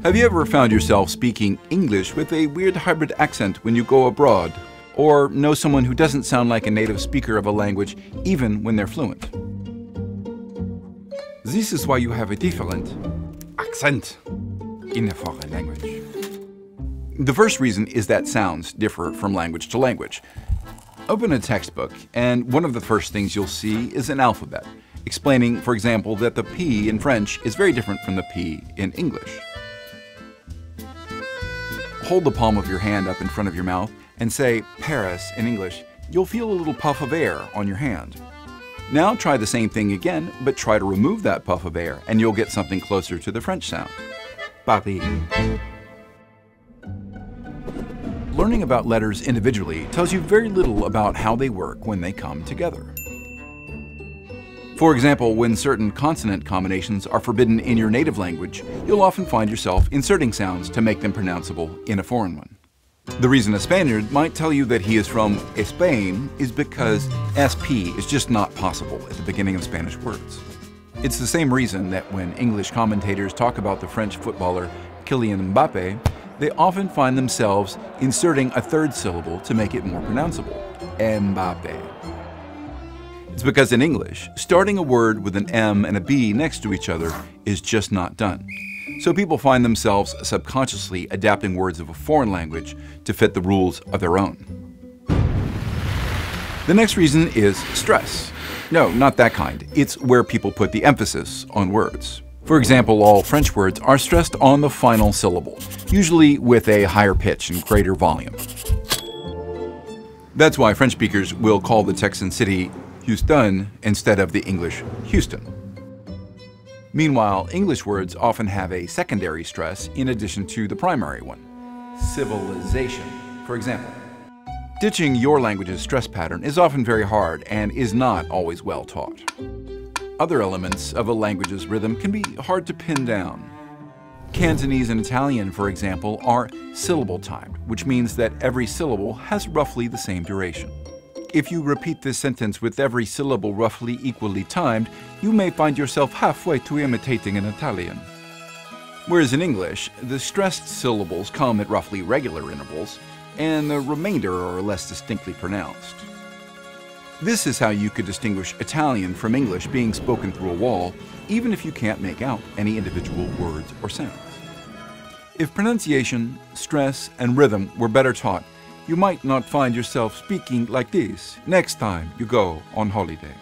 Have you ever found yourself speaking English with a weird hybrid accent when you go abroad? Or know someone who doesn't sound like a native speaker of a language even when they're fluent? This is why you have a different accent in a foreign language. The first reason is that sounds differ from language to language. Open a textbook, and one of the first things you'll see is an alphabet, explaining, for example, that the P in French is very different from the P in English. Hold the palm of your hand up in front of your mouth and say Paris in English. You'll feel a little puff of air on your hand. Now try the same thing again, but try to remove that puff of air, and you'll get something closer to the French sound. Paris. Learning about letters individually tells you very little about how they work when they come together. For example, when certain consonant combinations are forbidden in your native language, you'll often find yourself inserting sounds to make them pronounceable in a foreign one. The reason a Spaniard might tell you that he is from Spain is because SP is just not possible at the beginning of Spanish words. It's the same reason that when English commentators talk about the French footballer Kylian Mbappé, they often find themselves inserting a third syllable to make it more pronounceable, Mbappé. It's because in English, starting a word with an M and a B next to each other is just not done. So people find themselves subconsciously adapting words of a foreign language to fit the rules of their own. The next reason is stress. No, not that kind. It's where people put the emphasis on words. For example, all French words are stressed on the final syllable, usually with a higher pitch and greater volume. That's why French speakers will call the Texan city Houston instead of the English Houston. Meanwhile, English words often have a secondary stress in addition to the primary one. Civilization, for example. Ditching your language's stress pattern is often very hard and is not always well taught. Other elements of a language's rhythm can be hard to pin down. Cantonese and Italian, for example, are syllable timed, which means that every syllable has roughly the same duration. If you repeat this sentence with every syllable roughly equally timed, you may find yourself halfway to imitating an Italian. Whereas in English, the stressed syllables come at roughly regular intervals, and the remainder are less distinctly pronounced. This is how you could distinguish Italian from English being spoken through a wall, even if you can't make out any individual words or sounds. If pronunciation, stress, and rhythm were better taught, you might not find yourself speaking like this next time you go on holiday.